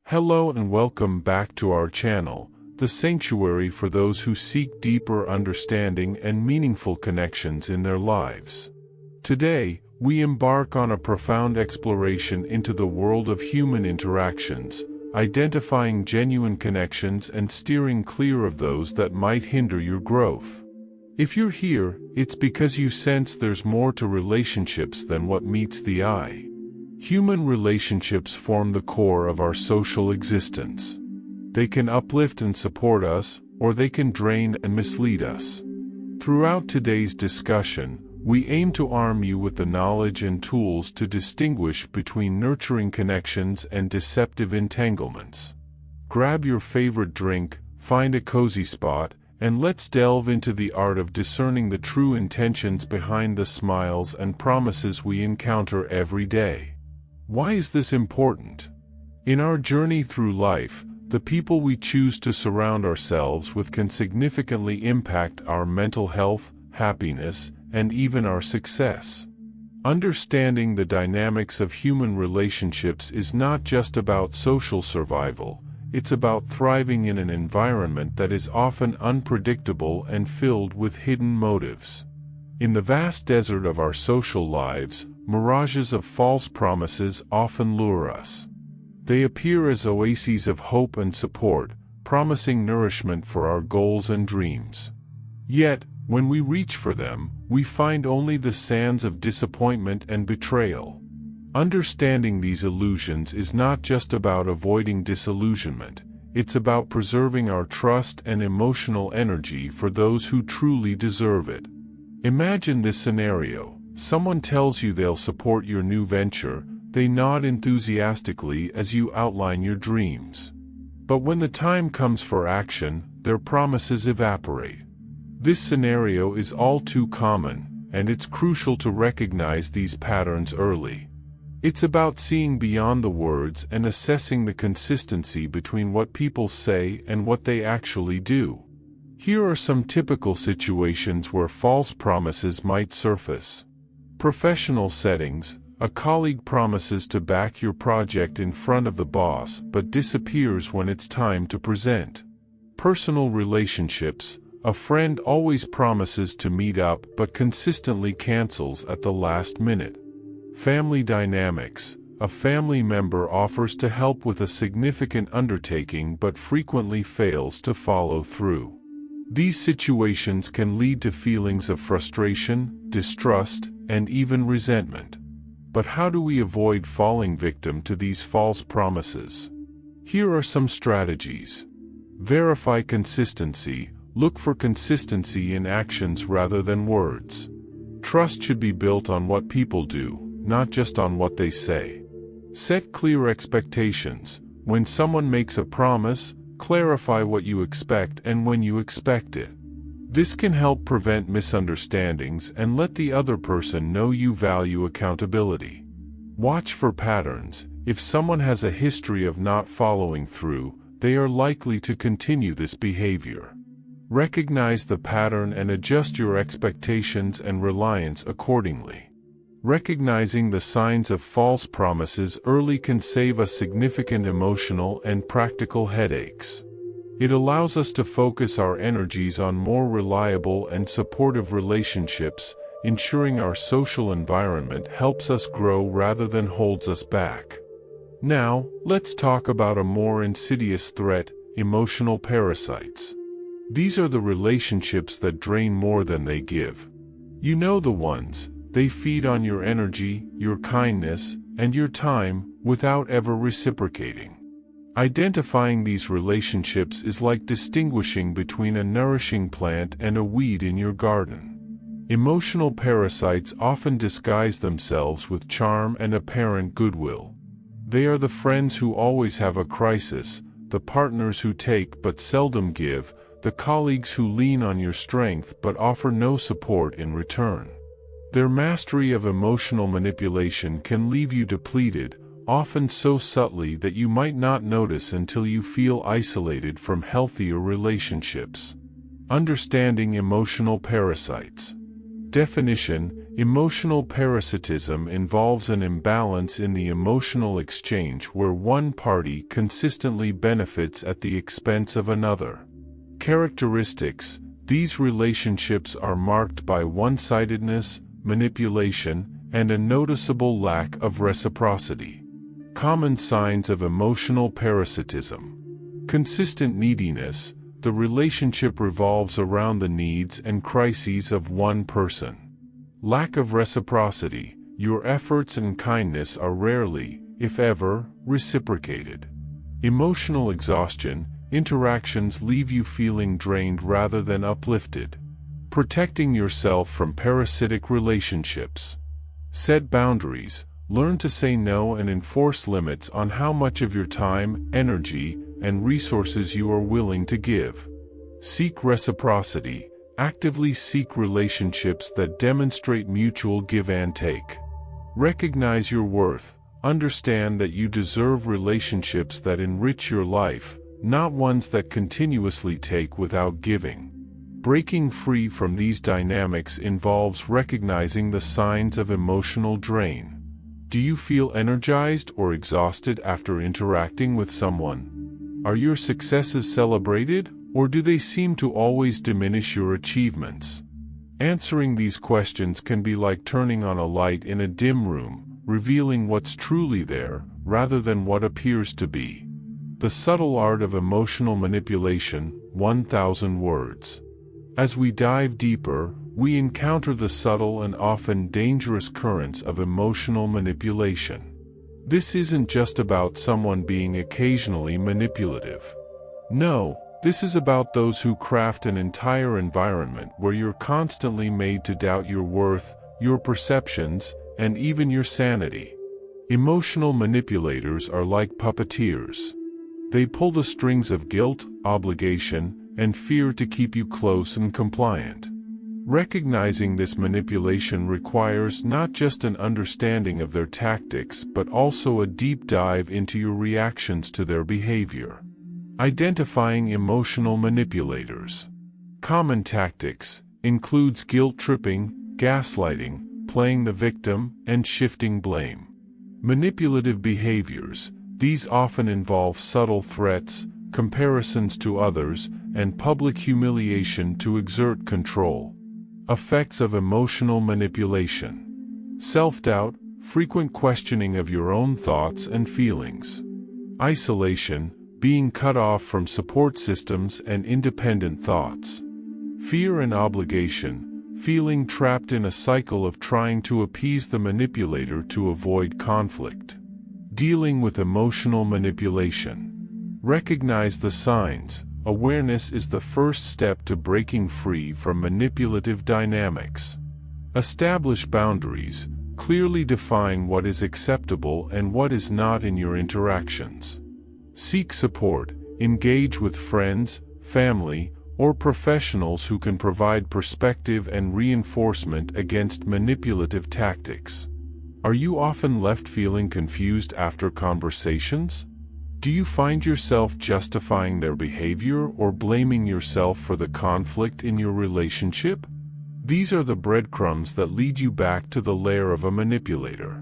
Hello and welcome back to our channel, the sanctuary for those who seek deeper understanding and meaningful connections in their lives. Today, we embark on a profound exploration into the world of human interactions, identifying genuine connections and steering clear of those that might hinder your growth. If you're here, it's because you sense there's more to relationships than what meets the eye. Human relationships form the core of our social existence. They can uplift and support us, or they can drain and mislead us. Throughout today's discussion, we aim to arm you with the knowledge and tools to distinguish between nurturing connections and deceptive entanglements. Grab your favorite drink, find a cozy spot, and let's delve into the art of discerning the true intentions behind the smiles and promises we encounter every day. Why is this important? In our journey through life, the people we choose to surround ourselves with can significantly impact our mental health, happiness, and even our success. Understanding the dynamics of human relationships is not just about social survival, it's about thriving in an environment that is often unpredictable and filled with hidden motives. In the vast desert of our social lives, mirages of false promises often lure us. They appear as oases of hope and support, promising nourishment for our goals and dreams. Yet, when we reach for them, we find only the sands of disappointment and betrayal. Understanding these illusions is not just about avoiding disillusionment, it's about preserving our trust and emotional energy for those who truly deserve it. Imagine this scenario. Someone tells you they'll support your new venture, they nod enthusiastically as you outline your dreams. But when the time comes for action, their promises evaporate. This scenario is all too common, and it's crucial to recognize these patterns early. It's about seeing beyond the words and assessing the consistency between what people say and what they actually do. Here are some typical situations where false promises might surface. Professional settings: a colleague promises to back your project in front of the boss but disappears when it's time to present. Personal relationships: a friend always promises to meet up but consistently cancels at the last minute. Family dynamics: a family member offers to help with a significant undertaking but frequently fails to follow through. These situations can lead to feelings of frustration, distrust, and even resentment. But how do we avoid falling victim to these false promises? Here are some strategies. Verify consistency: look for consistency in actions rather than words. Trust should be built on what people do, not just on what they say. Set clear expectations: when someone makes a promise, clarify what you expect and when you expect it. This can help prevent misunderstandings and let the other person know you value accountability. Watch for patterns: if someone has a history of not following through, they are likely to continue this behavior. Recognize the pattern and adjust your expectations and reliance accordingly. Recognizing the signs of false promises early can save us significant emotional and practical headaches. It allows us to focus our energies on more reliable and supportive relationships, ensuring our social environment helps us grow rather than holds us back. Now, let's talk about a more insidious threat: emotional parasites. These are the relationships that drain more than they give. You know the ones. They feed on your energy, your kindness, and your time, without ever reciprocating. Identifying these relationships is like distinguishing between a nourishing plant and a weed in your garden. Emotional parasites often disguise themselves with charm and apparent goodwill. They are the friends who always have a crisis, the partners who take but seldom give, the colleagues who lean on your strength but offer no support in return. Their mastery of emotional manipulation can leave you depleted, often so subtly that you might not notice until you feel isolated from healthier relationships. Understanding emotional parasites. Definition: Emotional parasitism involves an imbalance in the emotional exchange where one party consistently benefits at the expense of another. Characteristics: these relationships are marked by one-sidedness, manipulation, and a noticeable lack of reciprocity. Common signs of emotional parasitism: consistent neediness. The relationship revolves around the needs and crises of one person. Lack of reciprocity. Your efforts and kindness are rarely, if ever, reciprocated. Emotional exhaustion. Interactions leave you feeling drained rather than uplifted. Protecting yourself from parasitic relationships. Set boundaries. Learn to say no and enforce limits on how much of your time, energy, and resources you are willing to give. Seek reciprocity. Actively seek relationships that demonstrate mutual give and take. Recognize your worth. Understand that you deserve relationships that enrich your life, not ones that continuously take without giving. Breaking free from these dynamics involves recognizing the signs of emotional drain. Do you feel energized or exhausted after interacting with someone? Are your successes celebrated, or do they seem to always diminish your achievements? Answering these questions can be like turning on a light in a dim room, revealing what's truly there, rather than what appears to be. The subtle art of emotional manipulation, 1,000 words. As we dive deeper, we encounter the subtle and often dangerous currents of emotional manipulation. This isn't just about someone being occasionally manipulative. No, this is about those who craft an entire environment where you're constantly made to doubt your worth, your perceptions, and even your sanity. Emotional manipulators are like puppeteers. They pull the strings of guilt, obligation, and fear to keep you close and compliant. Recognizing this manipulation requires not just an understanding of their tactics but also a deep dive into your reactions to their behavior. Identifying emotional manipulators. Common tactics includes guilt-tripping, gaslighting, playing the victim, and shifting blame. Manipulative behaviors. These often involve subtle threats, comparisons to others, and public humiliation to exert control. Effects of emotional manipulation. Self-doubt, frequent questioning of your own thoughts and feelings. Isolation, being cut off from support systems and independent thoughts. Fear and obligation, feeling trapped in a cycle of trying to appease the manipulator to avoid conflict. Dealing with emotional manipulation. Recognize the signs. Awareness is the first step to breaking free from manipulative dynamics. Establish boundaries. Clearly define what is acceptable and what is not in your interactions. Seek support. Engage with friends, family, or professionals who can provide perspective and reinforcement against manipulative tactics. Are you often left feeling confused after conversations? Do you find yourself justifying their behavior or blaming yourself for the conflict in your relationship? These are the breadcrumbs that lead you back to the lair of a manipulator.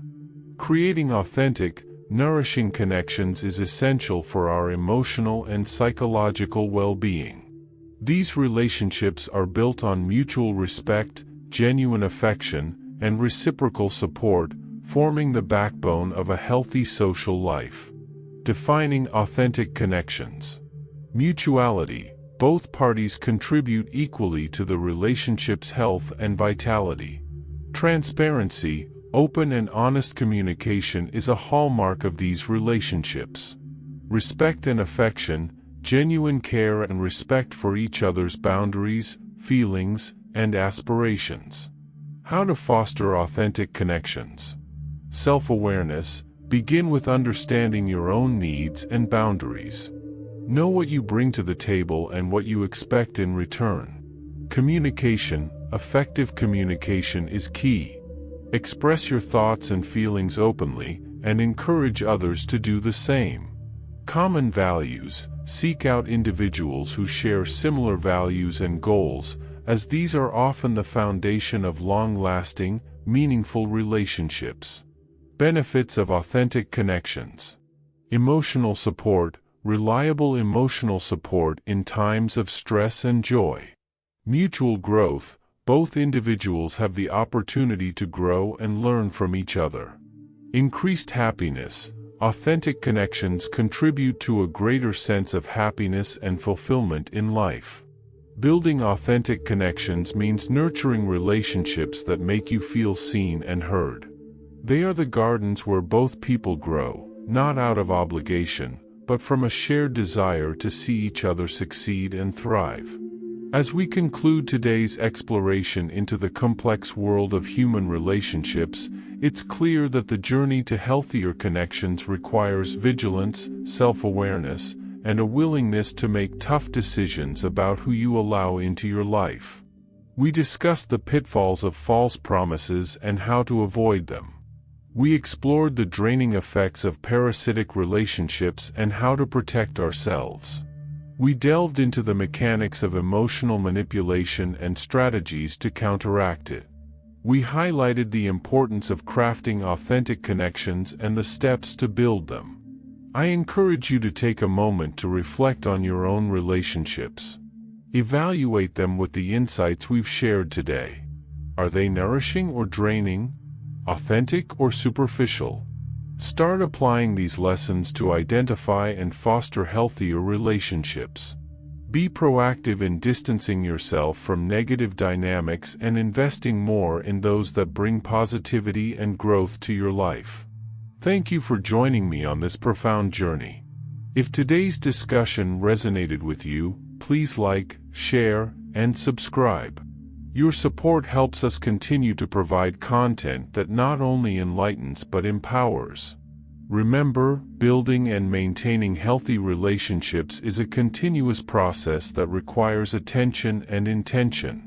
Creating authentic, nourishing connections is essential for our emotional and psychological well-being. These relationships are built on mutual respect, genuine affection, and reciprocal support, forming the backbone of a healthy social life. Defining authentic connections. Mutuality. Both parties contribute equally to the relationship's health and vitality. Transparency. Open and honest communication is a hallmark of these relationships. Respect and affection. Genuine care and respect for each other's boundaries, feelings, and aspirations. How to foster authentic connections. Self-awareness. Begin with understanding your own needs and boundaries. Know what you bring to the table and what you expect in return. Communication. Effective communication is key. Express your thoughts and feelings openly, and encourage others to do the same. Common values. Seek out individuals who share similar values and goals, as these are often the foundation of long-lasting, meaningful relationships. Benefits of authentic connections. Emotional support, reliable emotional support in times of stress and joy. Mutual growth, both individuals have the opportunity to grow and learn from each other. Increased happiness, authentic connections contribute to a greater sense of happiness and fulfillment in life. Building authentic connections means nurturing relationships that make you feel seen and heard. They are the gardens where both people grow, not out of obligation, but from a shared desire to see each other succeed and thrive. As we conclude today's exploration into the complex world of human relationships, it's clear that the journey to healthier connections requires vigilance, self-awareness, and a willingness to make tough decisions about who you allow into your life. We discussed the pitfalls of false promises and how to avoid them. We explored the draining effects of parasitic relationships and how to protect ourselves. We delved into the mechanics of emotional manipulation and strategies to counteract it. We highlighted the importance of crafting authentic connections and the steps to build them. I encourage you to take a moment to reflect on your own relationships. Evaluate them with the insights we've shared today. Are they nourishing or draining? Authentic or superficial? Start applying these lessons to identify and foster healthier relationships. Be proactive in distancing yourself from negative dynamics and investing more in those that bring positivity and growth to your life. Thank you for joining me on this profound journey. If today's discussion resonated with you, please like, share, and subscribe. Your support helps us continue to provide content that not only enlightens but empowers. Remember, building and maintaining healthy relationships is a continuous process that requires attention and intention.